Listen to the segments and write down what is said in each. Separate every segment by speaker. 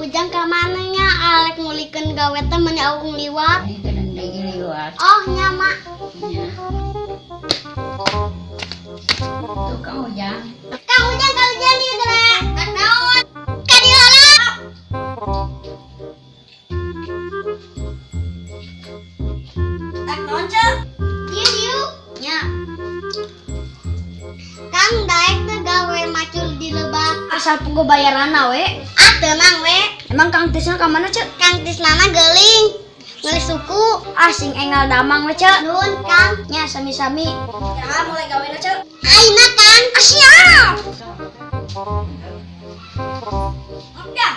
Speaker 1: Ujang ka mana nya alek ngulikeun gawe teh meni aung liwat.
Speaker 2: Itu dan liwat.
Speaker 1: Oh nya mak.
Speaker 2: Ya. Tuh Kang Ujang.
Speaker 1: Kang Ujang ieu geura. Naon? Ka di heula.
Speaker 2: Tak naon cek?
Speaker 1: Dieu.
Speaker 2: Nya.
Speaker 1: Kang daek teh gawe macul di lebak.
Speaker 2: Asal pugu bayaranna we.
Speaker 1: Ah tenang we.
Speaker 2: Emang Kang Tisna ka mana cek?
Speaker 1: Kang Tisnana geuling. Ngelis suku.
Speaker 2: Sing enggal damang we cek.
Speaker 1: Nuhun Kang.
Speaker 2: Nya sami-sami. Ya mulai gawena cek.
Speaker 1: Aina Kang.
Speaker 2: Siap. Udah.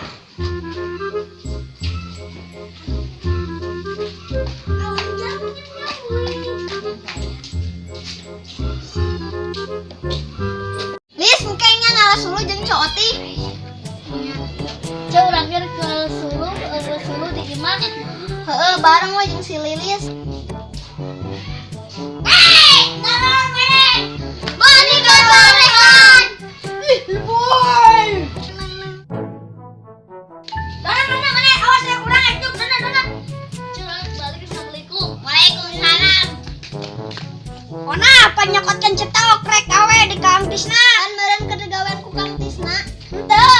Speaker 1: Lis mukanya ngalas dulu jeung Cooti. Ceu urang ge ke Sulu di imah. Heeh, bareng we jeung si Lilis. Naon mana? Bani gorengan.
Speaker 2: Ih, boy. Mana, awas ya urang ejuk dona.
Speaker 1: Curang balik assalamualaikum. Waalaikumsalam.
Speaker 2: Ona apa nyokotkeun cetok rek awe di Kang Tisna.
Speaker 1: Kan meureun kedegawean ku Kang Tisna.
Speaker 2: Henteu.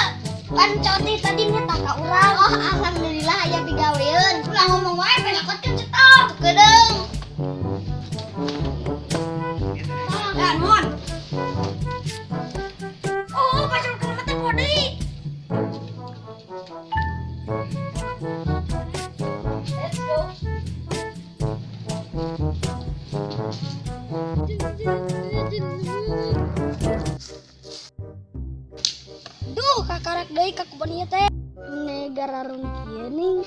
Speaker 2: Pan Coti tadi nyata ka urang.
Speaker 1: Oh, alhamdulillah aya pigaweun.
Speaker 2: Ulah ngomong wae pe nyokotkeun cetok.
Speaker 1: Kedeung.
Speaker 2: Ya, nuhun. Oh, pasal ke mata kode. Let's go. Duh, kakarak deui ka kubon ieu teh.
Speaker 1: Negara rung kieu ning.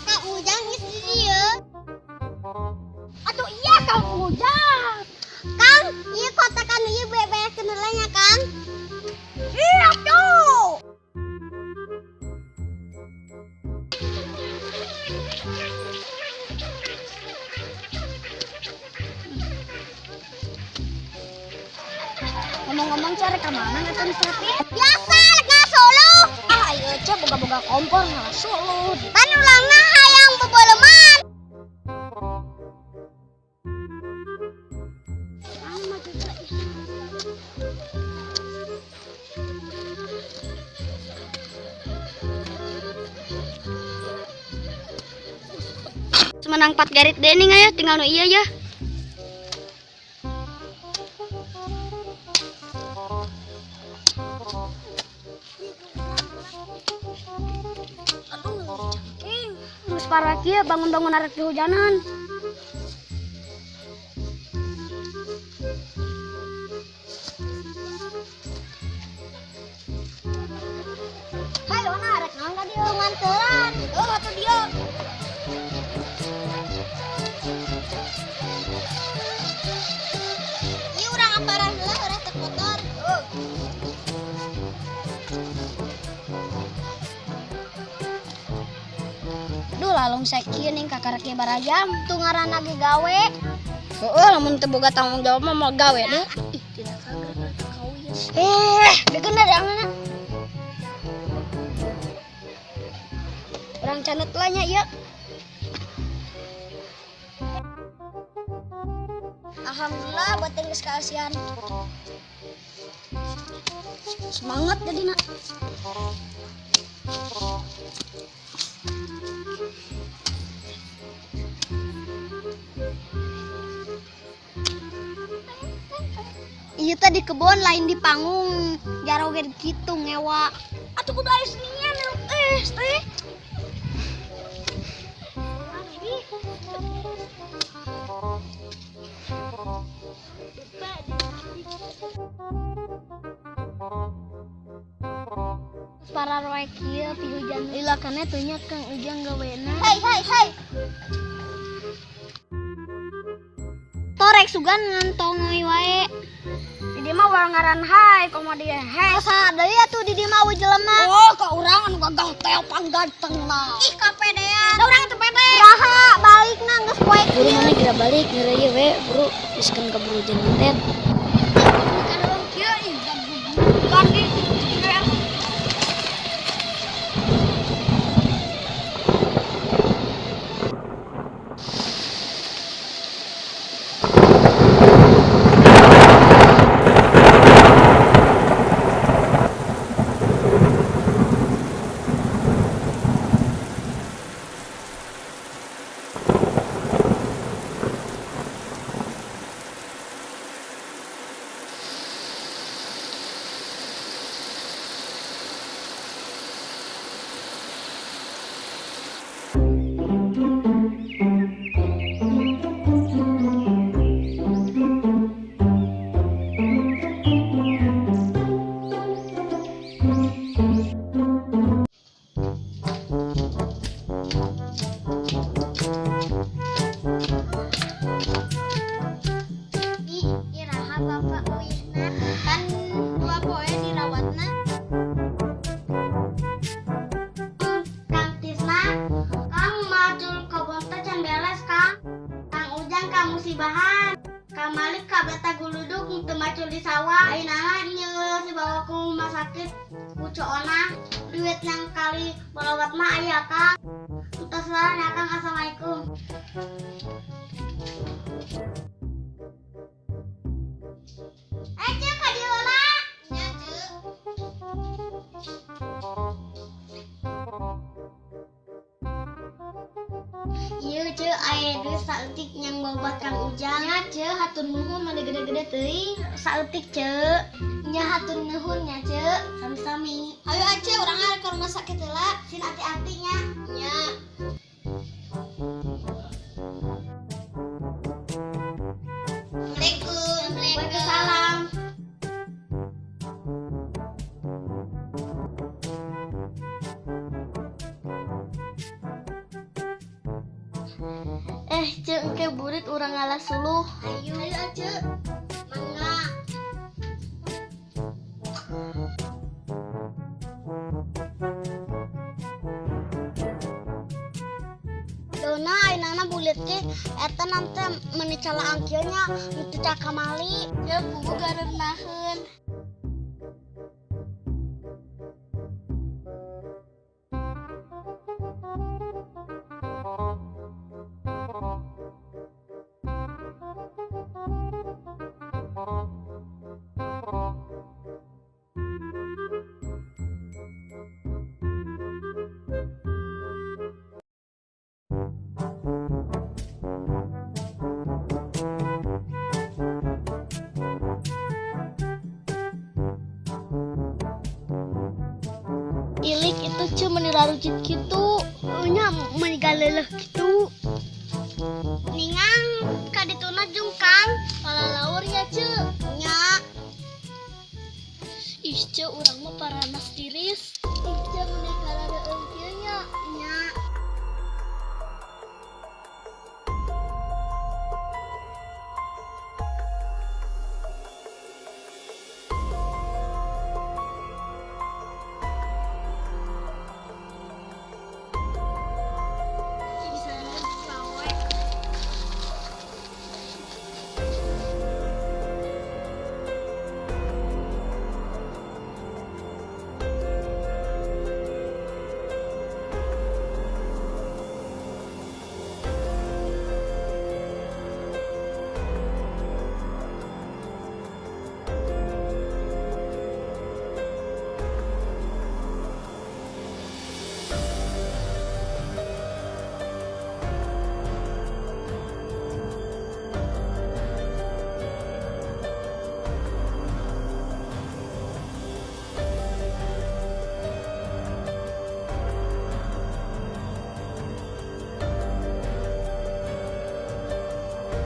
Speaker 1: Kang Ujang geus di dieu.
Speaker 2: Atuh iya Kang Ujang.
Speaker 1: Kang, ieu kotakan ieu bebekeun heula nya Kang.
Speaker 2: Iya tuh. Ngomong-ngomong cari ke mana nggak tahu disapin?
Speaker 1: Biasa lega Solo.
Speaker 2: Ayo cek boga-boga kompor nggak sulut.
Speaker 1: Pan ulangna hayang bebeuleman.
Speaker 2: Semenang 4 garit dening aja tinggal nu iya ya. Aduh, cangking. Terus parah kia bangun-bangun arek kehujanan.
Speaker 1: Hai, ona arek naon ka dieu nganteuran.
Speaker 2: Oh, atuh dia.
Speaker 1: Ieu urang aparan heula urang teu kotor.
Speaker 2: Duh, lalung sakieu ning kakarak ieu barajam.
Speaker 1: Tu ngaranna ge gawe.
Speaker 2: Heeh, lamun teu boga tanggung jawab mah mau gawe deh.
Speaker 1: Ih, tidak kagak kau yes.
Speaker 2: Bikin ada mana? Orang canet lah nya ya.
Speaker 1: Alhamdulillah buat yang geus kaasian.
Speaker 2: Semangat jadi nak.
Speaker 1: Ieu teh di kebon lain di panggung. Jaro ge kitu ngewa.
Speaker 2: Atuh kudu aya senian teh.
Speaker 1: Para roek kieu pi hujan lila kana teu nya Kang Ujang gawena.
Speaker 2: Hai.
Speaker 1: Torek sugan ngantong wae.
Speaker 2: Di dieu mah warang ngaran hai, komo dia hai.
Speaker 1: Asa deui atuh di dieu mah we jelema.
Speaker 2: Oh, ka urang anu gagah teh panggantengna.
Speaker 1: Ih kapedean.
Speaker 2: Da urang teu pede.
Speaker 1: Raha balikna geus poe
Speaker 2: Buru
Speaker 1: kieu.
Speaker 2: mana kira balik ngeureuyeuh we, buru geuskeun ka buru janten.
Speaker 1: Kadang kieu ih gabung mana?
Speaker 2: Kang Tisna, Kang macul kebon teh can beres Kang. Kang Ujang kamu musibahan. Kang Malik kabeta guluduk teu macul di sawah. Ayeuna nyeuh si bawa ku rumah sakit ku coona. Duit yang kali balawat mah aya Kang. Entos lah ya Kang. Assalamualaikum. Cek ka dieu na. Nya Cek. Ieu Cek aya duit saeutik yang bobat Kang Ujang. Nya Cek hatur nuhun mah gede-gede teuing. Saeutik Cek. Nya hatur nuhun nya Cek. Sami-sami.
Speaker 1: Ayo aja orang ada ke rumah sakit heula.
Speaker 2: Sin hati-hati nya.
Speaker 1: Nya. Assalamualaikum.
Speaker 2: Waalaikumsalam.
Speaker 1: Cek engke burit urang ngalah suluh.
Speaker 2: Ayo aja. Mangga.
Speaker 1: Dona ayeuna bulit ge eta nanti meuni calaan kieu nya itu cak kamali. Ya buku garendaheun. Ilik itu cuma menirarujit gitu, nya menigaleleh gitu.
Speaker 2: Ningang kadituna jungkang.
Speaker 1: Palalaur ya ce.
Speaker 2: Nya.
Speaker 1: Ih ce urang mah paranas tiris.